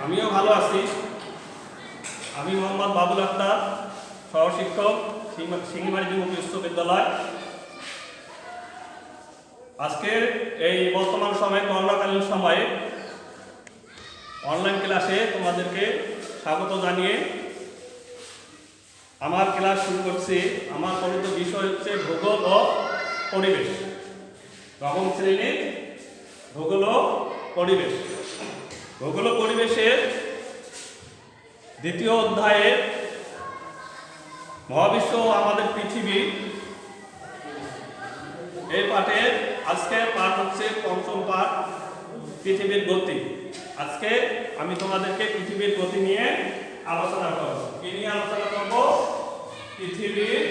আমিও ভালো আছি। আমি মোহাম্মদ বাবুল আক্তার, সহশিক্ষক, সিঙ্গিমারি যুব বিশ্ববিদ্যালয়। আজকের এই বর্তমান সময়ে করোনাকালীন সময়ে অনলাইন ক্লাসে তোমাদেরকে স্বাগত জানিয়ে আমার ক্লাস শুরু করছি। আমার পরিচিত বিষয় হচ্ছে ভূগোল ও পরিবেশ। নবম শ্রেণীর ভূগোল ও পরিবেশ। ভূগোল ও পরিবেশের দ্বিতীয় অধ্যায়ে মহাবিশ্ব আমাদের পৃথিবী, এই পাঠের আজকের পাঠ হচ্ছে পঞ্চম পাঠ, পৃথিবীর গতি। আজকে আমি তোমাদেরকে পৃথিবীর গতি নিয়ে আলোচনা করব। কি নিয়ে আলোচনা করব? পৃথিবীর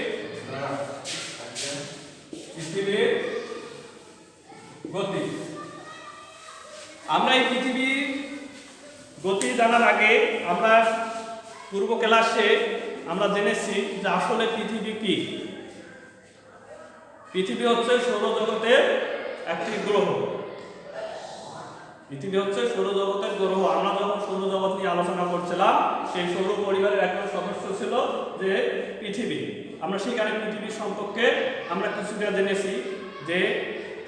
গতি। আমরা এই পৃথিবীর গতি জানার আগে আমরা পূর্ব ক্লাসে আমরা জেনেছি যে আসলে পৃথিবী কি। পৃথিবী হচ্ছে সৌরজগতের একটি গ্রহ। পৃথিবী হচ্ছে সৌরজগতের গ্রহ। আমরা যখন সৌরজগৎ নিয়ে আলোচনা করছিলাম, সেই সৌর পরিবারের একটা সদস্য ছিল যে পৃথিবী। আমরা সেখানে পৃথিবীর সম্পর্কে আমরা কিছুটা জেনেছি যে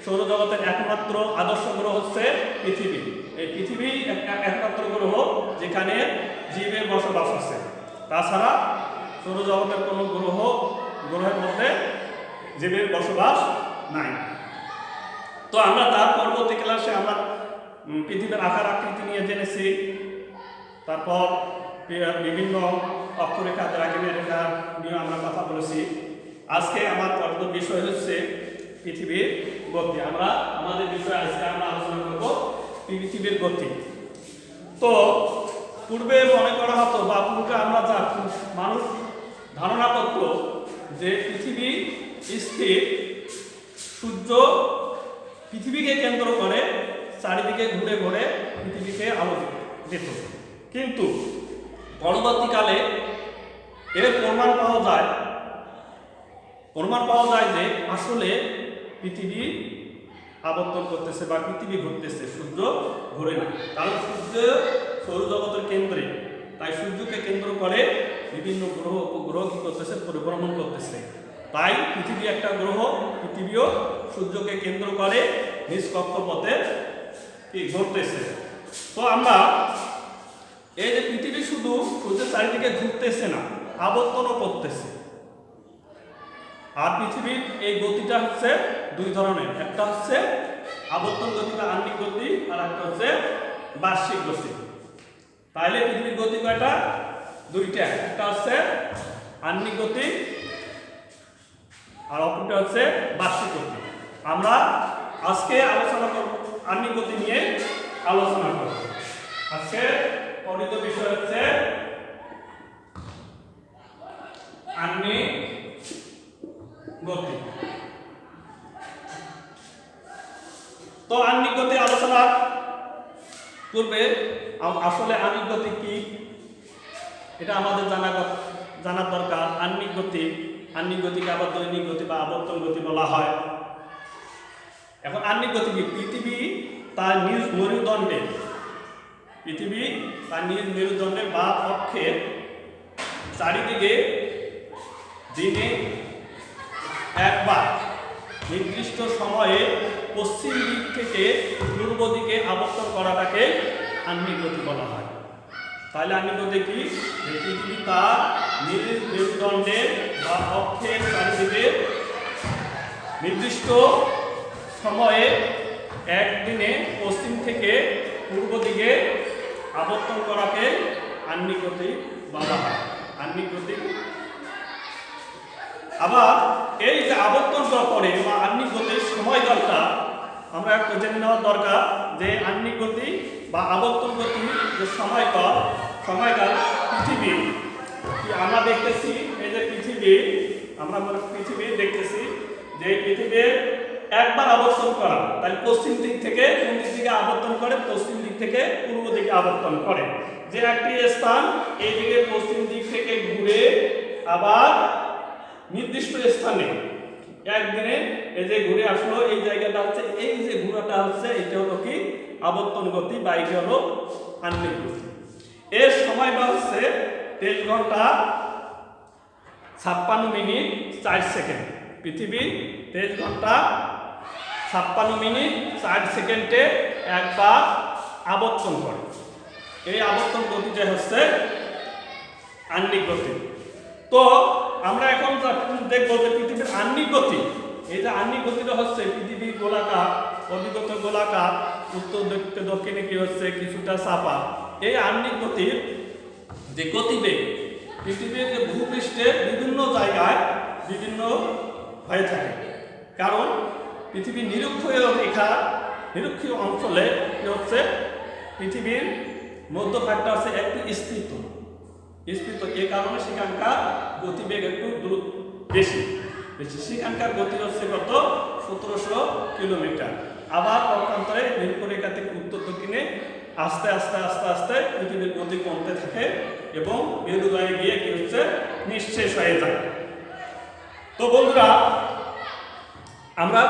সৌরজগতের একমাত্র আদর্শ গ্রহ হচ্ছে পৃথিবী। এই পৃথিবী একমাত্র গ্রহ যেখানে জীবের বসবাস আছে। তাছাড়া সৌরজগতের কোনো গ্রহের মধ্যে জীবের বসবাস নাই। তো আমরা তার পরবর্তী ক্লাসে আমরা পৃথিবীর আকার আকৃতি নিয়ে জেনেছি। তারপর বিভিন্ন অক্ষরেখা দ্রাঘিমা রেখা নিয়ে আমরা কথা বলেছি। আজকে আমার পরবর্তী বিষয় হচ্ছে পৃথিবীর গতি। আমাদের বিষয় আজকে আমরা আলোচনা করব পৃথিবীর গতি। তো পূর্বে মনে করা হতো বা পূর্বে আমরা যা মানুষ ধারণা করত যে পৃথিবী স্থির, সূর্য পৃথিবীকে কেন্দ্র করে চারিদিকে ঘুরে ঘুরে পৃথিবীকে আলো দিত। কিন্তু পরবর্তীকালে এর প্রমাণ পাওয়া যায় যে আসলে পৃথিবী আবর্তন করতেছে বা পৃথিবী ঘুরতেছে, সূর্য ঘুরে না। কারণ সূর্য সৌরজগতের কেন্দ্রে, তাই সূর্যকে কেন্দ্র করে বিভিন্ন গ্রহ উপগ্রহ কি করতেছে, পরিভ্রমণ করতেছে। তাই পৃথিবী একটা গ্রহ, পৃথিবীও সূর্যকে কেন্দ্র করে নিজ কক্ষপথে কি ঘুরতেছে। তো আমরা এই যে পৃথিবী শুধু সূর্যের চারিদিকে ঘুরতেছে না, আবর্তনও করতেছে। আর পৃথিবীর এই গতিটা হচ্ছে দুই ধরনের। একটা হচ্ছে আবর্তন গতি বা আহ্নিক গতি, আর একটা হচ্ছে বার্ষিক গতি। তাইলে পৃথিবীর গতি কয়টা? দুইটা। একটা হচ্ছে আহ্নিক গতি আর অপরটা হচ্ছে বার্ষিক গতি। আমরা আজকে আলোচনা করব আহ্নিক গতি নিয়ে আলোচনা করব। আজকে পরিচিত বিষয় হচ্ছে আহ্নিক গতি। তো আহ্নিক গতি আলোচনার পূর্বে আসলে আহ্নিক গতি কি এটা আমাদের জানার দরকার। আহ্নিক গতিকে আবার দৈনিক গতি বা আবর্তন গতি বলা হয়। এখন আহ্নিক গতি কি? পৃথিবী তার নিজ মেরুদণ্ডের বা অক্ষের চারিদিকে দিনে একবার নির্দিষ্ট সময়ে পশ্চিম দিক থেকে পূর্ব দিকে আবর্তন করাটাকে আহ্নিক গতি বলা হয়। তাহলে আহ্নিক গতি কি? পৃথিবী তার নিজ মেরুদণ্ডের বা অক্ষের চারিদিকে নির্দিষ্ট সময়ে একদিনে পশ্চিম থেকে পূর্ব দিকে আবর্তন করাকে আহ্নিক গতি বলা হয়। আহ্নিক গতি। আবার এই যে আবর্তন করে বা আহ্নিক গতির সময়কালটা আমরা একটু জেনে নেওয়ার দরকার যে আহ্নিক গতি বা আবর্তন গতি যে সময়কাল পৃথিবী আমরা দেখতেছি, এই যে পৃথিবী দেখতেছি যে পৃথিবীর একবার আবর্তন করা, তাই পশ্চিম দিক থেকে কোন দিকে আবর্তন করে? পশ্চিম দিক থেকে পূর্ব দিকে আবর্তন করে। যে একটি স্থান এইদিকে পশ্চিম দিক থেকে ঘুরে আবার নির্দিষ্ট স্থানে একদিনে এই যে ঘুরে আসলো, এই জায়গাটা হচ্ছে, এই যে ঘোরাটা হচ্ছে, এটা হলো কি আবর্তন গতি বা এটি হলো আহ্নিক গতি। এর সময় বা হচ্ছে 23 ঘন্টা 56 মিনিট 4 সেকেন্ড। পৃথিবী 23 ঘন্টা 56 মিনিট 4 সেকেন্ডে একবার আবর্তন করে। এই আবর্তন গতিটা হচ্ছে আহ্নিক গতি। তো আমরা এখন দেখবো যে পৃথিবীর আহ্নিক গতি, এই যে আহ্নিক গতিটা হচ্ছে পৃথিবীর গোলাকার, অধিকতর গোলাকার, উত্তর দক্ষিণে কি হচ্ছে কিছুটা চাপা। এই আহ্নিক গতির যে গতিবেগ পৃথিবীর যে ভূপৃষ্ঠের বিভিন্ন জায়গায় বিভিন্ন হয়ে থাকে, কারণ পৃথিবীর নিরক্ষীয় রেখা নিরক্ষীয় অঞ্চলে কি হচ্ছে পৃথিবীর মধ্যভাগটা হচ্ছে একটু স্ফীত, এই কারণে সেখানকার গতিবেগ একটু বেশি, সেখানকার গতি হচ্ছে কত 1700 কিলোমিটার। আবার পক্ষান্তরে নিরক্ষরেখা থেকে উত্তর দক্ষিণে আস্তে আস্তে আস্তে আস্তে পৃথিবীর গতি কমতে থাকে এবং মেরুদয়ে গিয়ে কি হচ্ছে নিঃশেষ হয়ে যায়। তো বন্ধুরা, আমরা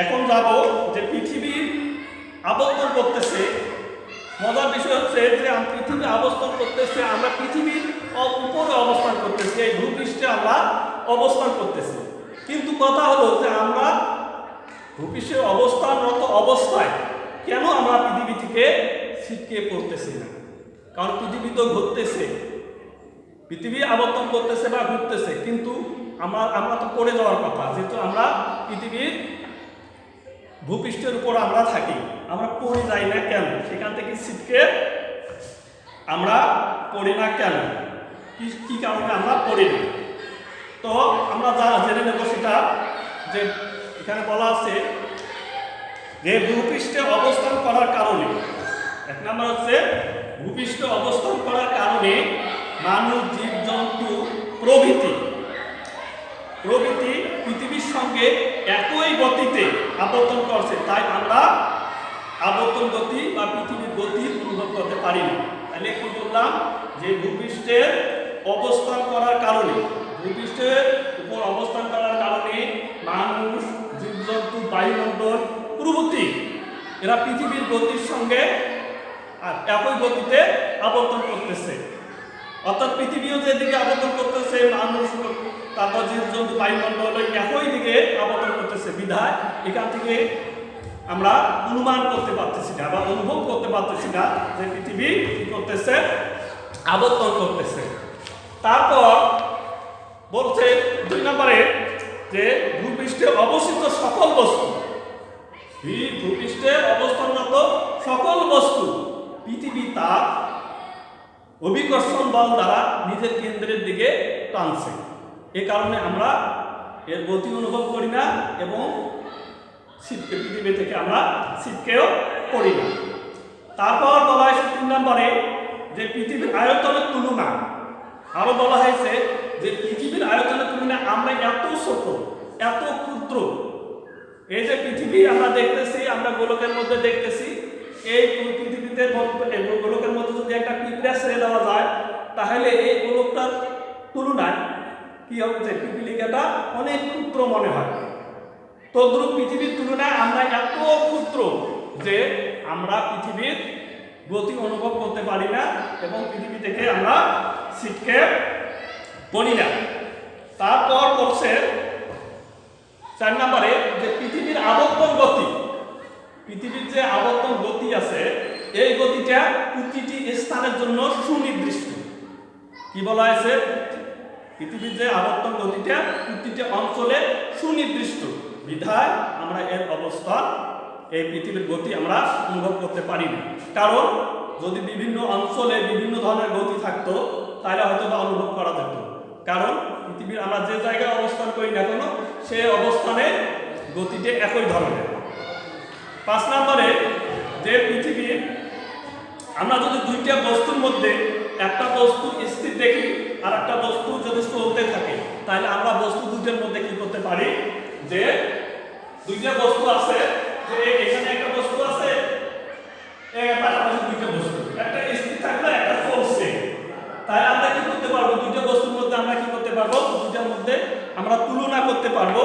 এখন যাব যে পৃথিবীর আবর্তন করতেছে। মজার বিষয় হচ্ছে যে পৃথিবী আবর্তন করতেছে, আমরা পৃথিবীর উপরে অবস্থান করতেছি, এই ভূপৃষ্ঠে আমরা অবস্থান করতেছি। কিন্তু কথা হলো যে আমরা ভূপৃষ্ঠের অবস্থানরত অবস্থায় কেন আমরা পৃথিবী থেকে ছিটকে পড়তেছি না? কারণ পৃথিবী তো ঘুরতেছে, পৃথিবী আবর্তন করতেছে বা ঘুরতেছে, কিন্তু আমরা তো পড়ে যাওয়ার কথা। যেহেতু আমরা পৃথিবীর ভূপৃষ্ঠের উপর আমরা থাকি, আমরা পড়ে যাই না কেন? সেখান থেকে ছিটকে আমরা পড়ি না কেন? কি কারণে আমরা পড়ি না? তো আমরা যা জেনে নেব সেটা, যে এখানে বলা আছে যে ভূপৃষ্ঠে অবস্থান করার কারণে, এক নম্বর হচ্ছে ভূপৃষ্ঠে অবস্থান করার কারণে মানুষ, জীবজন্তু প্রভৃতি পৃথিবীর সঙ্গে একই গতিতে আবর্তন করছে, তাই আমরা আবর্তন গতি বা পৃথিবীর গতি অনুভব করতে পারি না। তাহলে কি বললাম, যে ভূপৃষ্ঠের অবস্থান করার কারণে, ভূপৃষ্ঠের উপর অবস্থান করার কারণে মানুষ, জীবজন্তু, বায়ুমণ্ডল প্রভৃতি এরা পৃথিবীর গতির সঙ্গে একই গতিতে আবর্তন করতেছে। অর্থাৎ পৃথিবীও যেদিকে আবর্তন করতেছে, মানুষ, তারপর জীবজন্তু, বায়ুমণ্ডল একই দিকে আবর্তন করতেছে। বিধায় এখান থেকে আমরা অনুমান করতে পারতেছি না বা অনুভব করতে পারতেছি না যে পৃথিবী কি করতেছে, আবর্তন করতেছে। তারপর বলছে 2 নম্বরে যে ভূপৃষ্ঠে অবস্থিত সকল বস্তু, ভূপৃষ্ঠে অবস্থানরত সকল বস্তু পৃথিবী তার অভিকর্ষণ বল দ্বারা নিজের কেন্দ্রের দিকে টানছে। এ কারণে আমরা এর গতি অনুভব করি না এবং পৃথিবী থেকে আমরা ছিটকেও পড়ি না। তারপর বলা হয়েছে 3 নম্বরে যে পৃথিবীর আয়তনের তুলনা, আরো বলা হয়েছে যে পৃথিবীর আয়তনের তুলনায় আমরা এত ছোট, এত ক্ষুদ্র। এই যে পৃথিবী আমরা দেখতেছি, আমরা গোলকের মধ্যে দেখতেছি, এই পৃথিবীতে গোলকের মধ্যে যদি একটা পিঁপড়া ছেড়ে দেওয়া যায়, তাহলে এই গোলকটার তুলনায় কি হচ্ছে, পিপিলিকাটা অনেক ক্ষুদ্র মনে হয়। তদ্রূপ পৃথিবীর তুলনায় আমরা এত ক্ষুদ্র যে আমরা পৃথিবীর গতি অনুভব করতে পারি না এবং পৃথিবী থেকে আমরা ছিটকে পড়ি না। তারপর বলছে 4 নম্বরে যে পৃথিবীর আবর্তন গতি, পৃথিবীর যে আবর্তন গতি আছে, এই গতিটা প্রতিটি স্থানের জন্য সুনির্দিষ্ট। কি বলা হয়েছে, পৃথিবীর যে আবর্তন গতিটা প্রতিটি অঞ্চলে সুনির্দিষ্ট। বিধায় আমরা এর অবস্থান, এই পৃথিবীর গতি আমরা অনুভব করতে পারি না। কারণ যদি বিভিন্ন অঞ্চলে বিভিন্ন ধরনের গতি থাকতো, তাহলে হয়তো বা অনুভব করা যেত। কারণ পৃথিবীর আমরা যে জায়গায় অবস্থান করি না কেন, সে অবস্থানে গতিটা একই ধরনের। 5 নম্বরে যে পৃথিবীর আমরা যদি 2টা বস্তুর মধ্যে একটা বস্তু স্থির দেখি আর একটা বস্তু যদি চলতে থাকে, তাহলে আমরা বস্তু দুটোর মধ্যে কি করতে পারি, যে 2টা বস্তু আছে, যে এখানে একটা বস্তু আছে, পাশাপাশি 2টা বস্তু, একটা স্থির থাকলে একটা চলছে, তাহলে আমরা কি করতে পারবো, 2টা বস্তুর মধ্যে আমরা কি করতে পারবো, 2টার মধ্যে আমরা তুলনা করতে পারবো,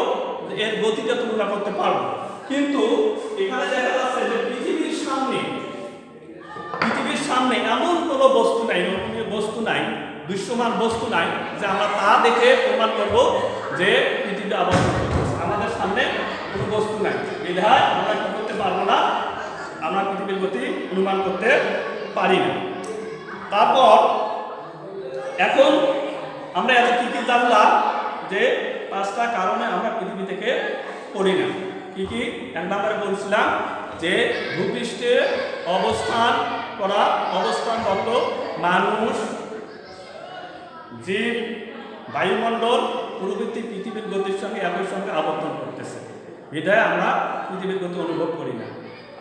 এর গতিটা তুলনা করতে পারবো। কিন্তু এখানে দেখা যাচ্ছে যে পৃথিবীর সামনে এমন কোনো বস্তু নাই, নমনীয় বস্তু নাই, দৃশ্যমান বস্তু নাই যে আমরা তা দেখে প্রমাণ করব যে পৃথিবী আবর্তন করতেছে। আমাদের সামনে কোনো বস্তু নাই, বিধায় আমরা কি করতে পারবো না, আমরা পৃথিবীর গতি অনুমান করতে পারি না। তারপর এখন আমরা এত কি কি জানলাম যে 5টা কারণে আমরা পৃথিবী থেকে পড়ি না। কি কি? এক নম্বরে বলছিলাম যে ভূপৃষ্ঠে অবস্থান করা অবস্থানগত মানুষ, জীব, বায়ুমণ্ডল প্রভৃতি পৃথিবীর গতির সঙ্গে একই সঙ্গে আবর্তন করতেছে, বিধায় আমরা পৃথিবীর গতি অনুভব করি না।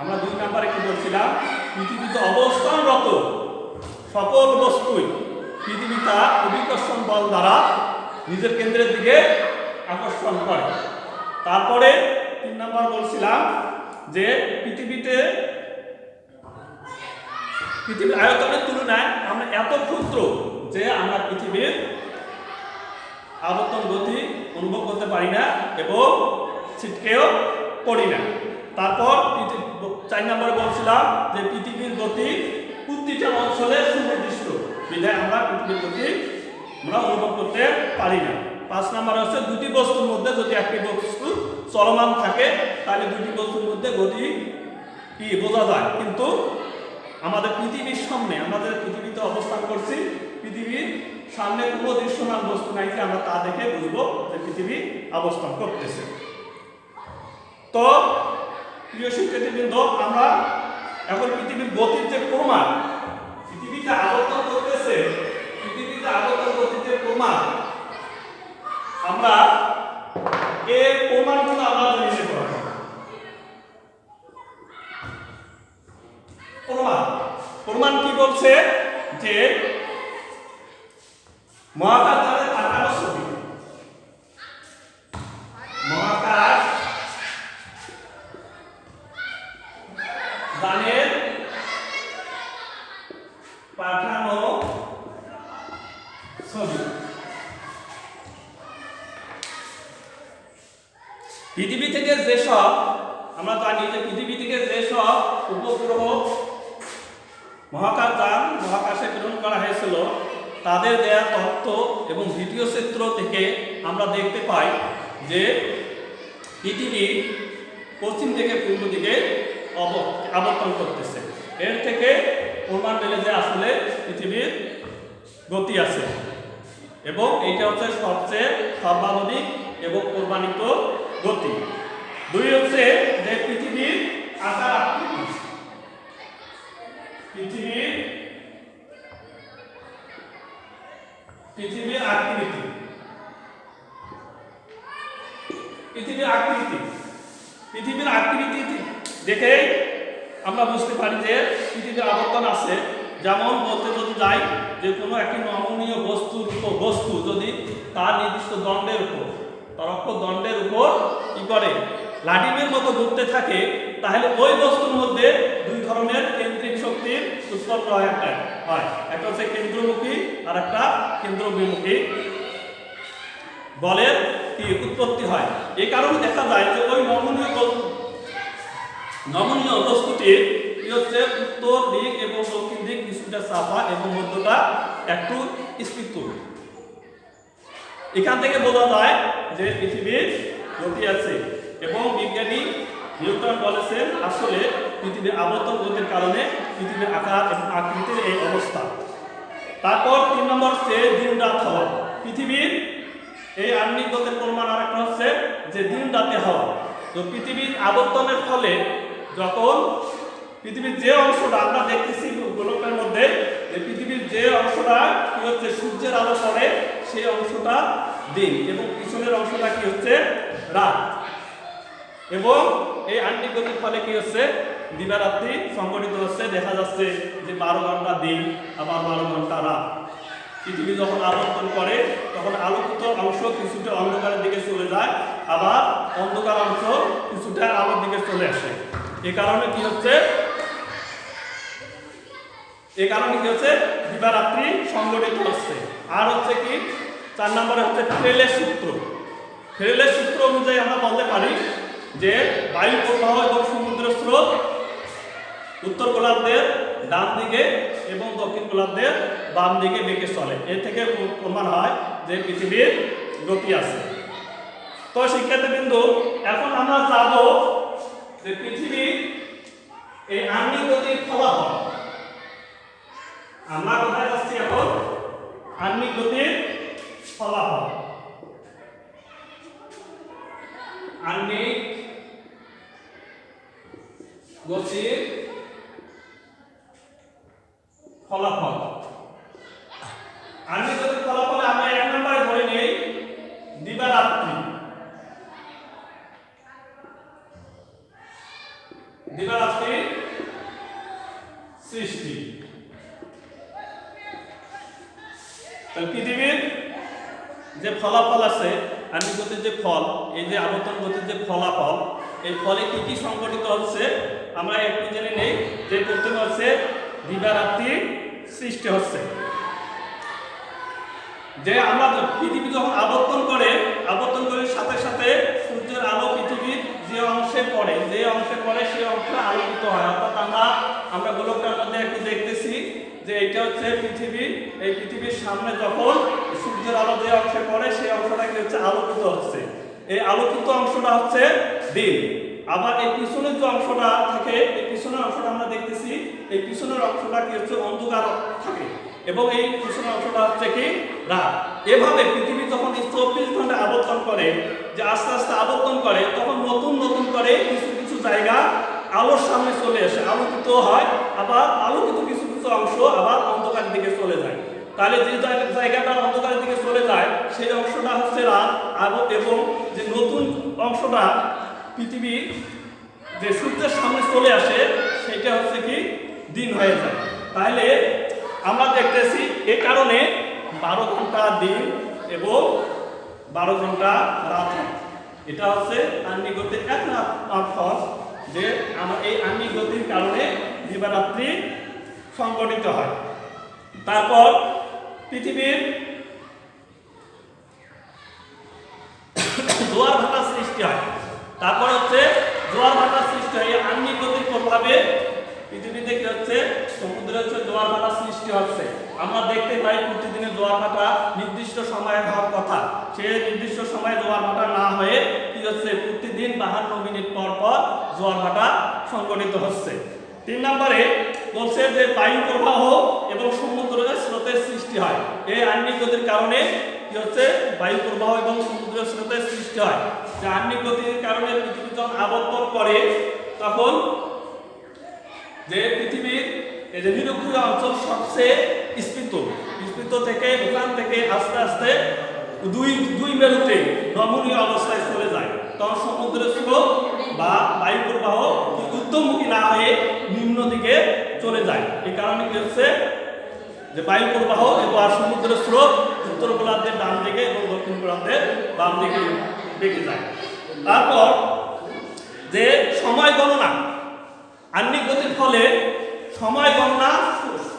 আমরা 2 নম্বরে কি বলছিলাম? পৃথিবীতে অবস্থানরত সকল বস্তুই পৃথিবী তার অভিকর্ষণ বল দ্বারা নিজের কেন্দ্রের দিকে আকর্ষণ করে। তারপরে 3 নম্বর বলছিলাম যে পৃথিবীর আয়তনের তুলনায় আমরা এত ক্ষুদ্র যে আমরা পৃথিবীর আবর্তন গতি অনুভব করতে পারি না এবং ছিটকেও পড়ি না। তারপর 4 নম্বরে বলছিলাম যে পৃথিবীর গতি প্রতিটা অঞ্চলে সুনির্দিষ্ট, বিধায় আমরা পৃথিবীর গতি আমরা অনুভব করতে পারি না। 5 নম্বরে হচ্ছে 2টি বস্তুর মধ্যে যদি একটি বস্তু চলমান থাকে তাহলে 2টি বস্তুর মধ্যে গতি কি বোঝা যায়, কিন্তু আমাদের পৃথিবীর সামনে, আমাদের পৃথিবীতে অবস্থান করছি, পৃথিবীর সামনে কোনো দৃশ্যমান বস্তু নাই যে আমরা তা দেখে বুঝবো যে পৃথিবী অবস্থান করতেছে। তো প্রিয় শিক্ষার্থীবৃন্দ, আমরা এখন পৃথিবীর গতির যে প্রমাণ, পৃথিবীতে আবর্তন করতেছে, পৃথিবীতে আবর্তন গতির যে প্রমাণ, আমরা এই প্রমাণগুলো আমরা জেনে নেব। প্রমাণ কি বলছে? যে মহাকাশ যানের পাঠানো ছবি, মহাকাশ যানের পাঠানো ছবি পৃথিবী থেকে যেসব, আমরা জানি যে পৃথিবী থেকে যেসব উপগ্রহ মহাকাশযান মহাকাশে প্রেরণ করা হয়েছিল তাদের দেয়া তথ্য এবং ভিডিও চিত্র থেকে আমরা দেখতে পাই যে পৃথিবী পশ্চিম থেকে পূর্ব দিকে আবর্তন করতেছে। এর থেকে প্রমাণ পেলে যে আসলে পৃথিবীর গতি আছে এবং এইটা হচ্ছে সবচেয়ে সর্বাধুনিক এবং প্রমাণিত গতি। 2 হচ্ছে যে পৃথিবীর আকার আকৃতি, পৃথিবীর আকৃতি, পৃথিবীর আকৃতি দেখে আমরা বুঝতে পারি যে পৃথিবীর আবর্তন আছে। যেমন বলতে যদি যাই যে কোনো একটি নমনীয় বস্তু যদি তার নির্দিষ্ট দণ্ডের উপর, দণ্ডের উপর কি করে লাডিমের মতো ঘুরতে থাকে, তাহলে ওই বস্তুর মধ্যে 2 ধরনের কেন্দ্রিক শক্তির উৎপন্ন হয়। একটা হচ্ছে কেন্দ্রমুখী আর একটা কেন্দ্রবিমুখী বলের কি উৎপত্তি হয়। এই কারণে দেখা যায় যে ওই নমনীয় বস্তুটির কি হচ্ছে উত্তর দিক এবং দক্ষিণ দিক কিছুটা চাপা এবং মধ্যটা একটু স্ফীত। এখান থেকে বোঝা যায় যে পৃথিবীর গতি আছে এবং বিজ্ঞানী নিউটন বলেছেন আসলে পৃথিবীর আবর্তন গতির কারণে পৃথিবীর আকার এবং আকৃতির এই অবস্থা। তারপর 3 নম্বর হচ্ছে দিন রাত হওয়া। পৃথিবীর এই আহ্নিক গতির প্রমাণ আরেকটা হচ্ছে যে দিন রাতে হওয়া। তো পৃথিবীর আবর্তনের ফলে যখন পৃথিবীর যে অংশটা আমরা দেখতেছি গোলকের মধ্যে, যে পৃথিবীর যে অংশটা কি হচ্ছে সূর্যের আলো পড়ে সেই অংশটা দিন এবং পিছনের অংশটা কি হচ্ছে রাত। এবং এই আহ্নিক গতির ফলে কি হচ্ছে দিবারাত্রি সংঘটিত হচ্ছে। দেখা যাচ্ছে যে 12 ঘন্টা দিন আবার 12 ঘন্টা রাত। পৃথিবী যখন আবর্তন করে তখন আলোকিত অংশ কিছুটা অন্ধকারের দিকে চলে যায়, আবার অন্ধকার অংশ কিছুটা আলোর দিকে চলে আসে। এই কারণে কি হচ্ছে দিবারাত্রি সংঘটিত হচ্ছে। আর হচ্ছে কি 4 নম্বরে হচ্ছে ফ্রেলের সূত্র। ফ্রেলের সূত্র অনুযায়ী আমরা বলতে পারি যে বায়ু প্রবাহ এবং সমুদ্রের স্রোত উত্তর গোলার্ধের ডান দিকে এবং দক্ষিণ গোলার্ধের বাম দিকে বেঁকে চলে। এর থেকে প্রমাণ হয় যে পৃথিবীর গতি আছে। তো শিক্ষার্থীবৃন্দু, এখন আমরা যাব যে পৃথিবীর এই আণবিক গতির ফলাফল। আমরা কোথায় যাচ্ছি এখন? আণবিক গতির ফলাফল। আণবিক গতির ফলাফল। আণবিক গতির ফলাফলে আমরা এক নম্বরে ধরে নেই দিবারাত্রি। দিবারাত্রির সৃষ্টি। পৃথিবীর যে ফলাফল আছে, আণবিক গতির যে ফল, এই যে আবর্তন গতির যে ফলাফল, এই ফলে কি কি সংঘটিত হচ্ছে আমরা একটু জেনে নেই। যে প্রথমে হচ্ছে দিবারাত্রি সৃষ্টি হচ্ছে। যে আমরা পৃথিবী যখন আবর্তন করে সাথে সাথে সূর্যের আলো পৃথিবীর যে অংশে পড়ে সেই অংশ আলোকিত হয়। অর্থাৎ আমরা গোলকটার মধ্যে একটু দেখতেছি যে এটা হচ্ছে পৃথিবী। এই পৃথিবীর সামনে যখন সূর্যের আলো যে অংশে পড়ে সেই অংশটা কি হচ্ছে? আলোকিত হচ্ছে। এই আলোকিত অংশটা হচ্ছে দিন। আবার এই পিছনের যে অংশটা থাকে, এই পিছনের অংশটা আমরা দেখতেছি, এই পিছনের অংশটা কি হচ্ছে? অন্ধকার থাকে এবং এই পিছনের অংশটা হচ্ছে কি? রাত। এভাবে পৃথিবী যখন 24 ঘন্টা আবর্তন করে, যে আস্তে আস্তে আবর্তন করে, তখন নতুন নতুন করে কিছু কিছু জায়গা আলোর সামনে চলে আসে, আলোকিত হয়। আবার আলোকিত কিছু কিছু অংশ আবার অন্ধকারের দিকে চলে যায়। তাহলে যে জায়গাটা অন্ধকারের দিকে চলে যায় সেই অংশটা হচ্ছে রাত। এবং যে নতুন অংশটা পৃথিবী যে সূর্যের সামনে চলে আসে সেটা হচ্ছে কি? দিন হয়ে যায়। তাহলে আমরা দেখতেছি এ কারণে 12 ঘন্টা দিন এবং 12 ঘন্টা রাত। এটা হচ্ছে আণবিক গতির এক ফল, যে আমার এই আণবিক গতির কারণে দিবারাত্রি সংঘটিত হয়। তারপর পৃথিবীর জোয়ার ভাটার সৃষ্টি হয়। তারপর হচ্ছে জোয়ার ভাটার সৃষ্টি হয়। এই আণবিক গতির প্রভাবে পৃথিবীতে কি হচ্ছে? সমুদ্রে হচ্ছে জোয়ার ভাটার সৃষ্টি হচ্ছে। আমরা দেখতে পাই প্রতিদিনের জোয়ার ভাটা নির্দিষ্ট সময়ে হওয়ার কথা, সে নির্দিষ্ট সময়ে জোয়ার ভাটা না হয়ে কি হচ্ছে? প্রতিদিন 52 মিনিট পর পর জোয়ার ভাটা সংঘটিত হচ্ছে। 3 নম্বরে বলছে যে বায়ু প্রবাহ এবং সমুদ্রের স্রোতের সৃষ্টি হয়। এই আণবিক গতির কারণে কি হচ্ছে? বায়ু প্রবাহ এবং সমুদ্রের স্রোতের সৃষ্টি হয়। যে আণবিক গতির কারণে পৃথিবী যখন আবর্তন করে তখন যে পৃথিবীর এই যে নিরক্ষীয় অঞ্চল সবচেয়ে স্ফীত থেকে ওখান থেকে আস্তে আস্তে দুই মেরুতে নমনীয় অবস্থায় চলে যায়। তখন সমুদ্রের স্রোত বা বায়ু প্রবাহ উত্তরমুখী না হয়ে নিম্ন দিকে চলে যায়। এই কারণে কি হচ্ছে? যে বায়ু প্রবাহ এবং সমুদ্রের স্রোত উত্তর গোলার্ধের ডান দিকে এবং দক্ষিণ গোলার্ধের বাম দিকে বেঁকে যায়। তারপর যে সময় গণনা, আণবিক গতির ফলে সময় গণনা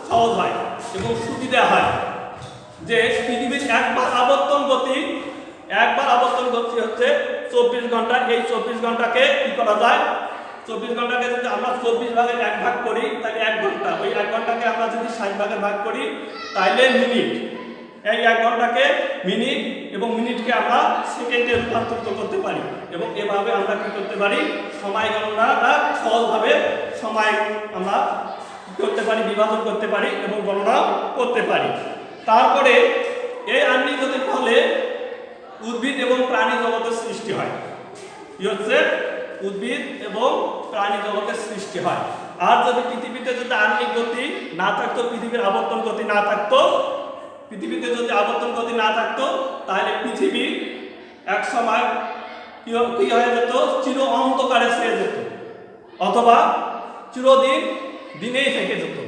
সহজ হয় এবং সুবিধা হয়। যে পৃথিবীর একবার আবর্তন গতি হচ্ছে 24 ঘন্টা। এই 24 ঘন্টাকে কি করা যায়? 24 ঘন্টাকে যদি আমরা 24 ভাগের 1 ভাগ করি তাহলে 1 ঘন্টা। ওই 1 ঘন্টাকে আমরা যদি 60 ভাগে ভাগ করি তাহলে মিনিট। এই 1 ঘন্টাকে মিনিট এবং মিনিটকে আমরা সেকেন্ডে রূপান্তরিত করতে পারি এবং এভাবে আমরা কি করতে পারি? সময় গণনাটা সহজভাবে সময় আমরা করতে পারি, বিভাজন করতে পারি এবং গণনা করতে পারি। তারপরে এই আণবিক গতির ফলে উদ্ভিদ এবং প্রাণী জগতের সৃষ্টি হয়। কি হচ্ছে? উদ্ভিদ এবং প্রাণী জগতের সৃষ্টি হয়। আর যদি পৃথিবীতে যদি আণবিক গতি না থাকতো, পৃথিবীর আবর্তন গতি না থাকতো, তাহলে পৃথিবী এক সময় কি হয়ে যেত? চির অন্ধকারে ছেয়ে যেত অথবা চিরদিন দিনেই থেকে যেত।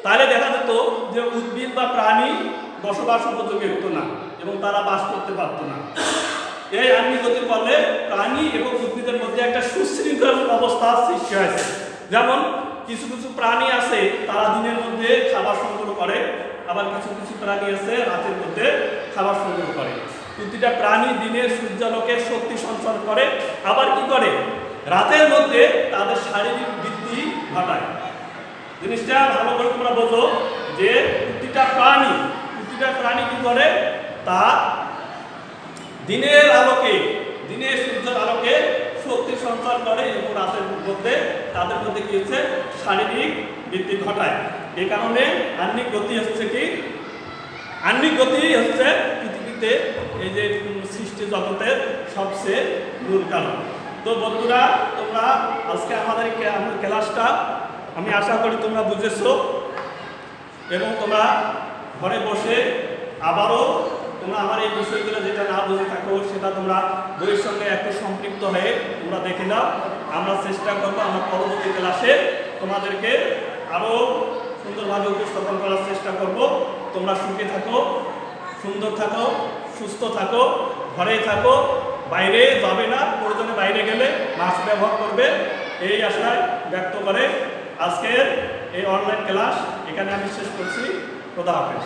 তাহলে দেখা যেত যে উদ্ভিদ বা প্রাণী বসবাস উপযোগী হতো না এবং তারা বাস করতে পারত না। এই আণবিক গতির ফলে প্রাণী এবং উদ্ভিদের মধ্যে একটা সুশৃঙ্খল অবস্থার সৃষ্টি হয়েছে। যেমন কিছু কিছু প্রাণী আছে তারা দিনের মধ্যে খাবার সংগ্রহ করে, আবার কিছু কিছু প্রাণী আছে রাতের মধ্যে খাবার সংগ্রহ করে। প্রতিটা প্রাণী দিনের সূর্যালোকে শক্তি সঞ্চার করে, আবার কি করে? রাতের মধ্যে তাদের শারীরিক বৃদ্ধি ঘটায়। জিনিসটা ভালো করে তোমরা বোঝো যে প্রতিটা প্রাণী কি করে, তা দিনের আলোকে, দিনের সূর্যের আলোকে শক্তি সঞ্চার করে এবং রাতের মধ্যে তাদের মধ্যে কি হচ্ছে, শারীরিক বৃদ্ধি ঘটায়। এই কারণে আহ্নিক গতি হচ্ছে কি, আহ্নিক গতি হচ্ছে পৃথিবীতে এই যে সৃষ্টি জগতের সবচেয়ে মূল কারণ। তো বন্ধুরা, তোমরা আজকে আমাদের ক্লাসটা আমি আশা করি তোমরা বুঝেছো এবং তোমরা ঘরে বসে আবারও তোমরা আমার এই বিষয়গুলো যেটা না বুঝে থাকো সেটা তোমরা বইয়ের সঙ্গে একটু সম্পৃক্ত হয়ে তোমরা দেখে নাও। আমরা চেষ্টা করবো আমার পরবর্তী ক্লাসে তোমাদেরকে আরও সুন্দরভাবে উপস্থাপন করার চেষ্টা করব। তোমরা সুখে থাকো, সুন্দর থাকো, সুস্থ থাকো, ঘরেই থাকো, বাইরে যাবে না, প্রয়োজনে বাইরে গেলে মাস্ক ব্যবহার করবে, এই আশায় ব্যক্ত করে আজকের এই অনলাইন ক্লাস এখানে আমি শেষ করছি। খোদা হাফেজ।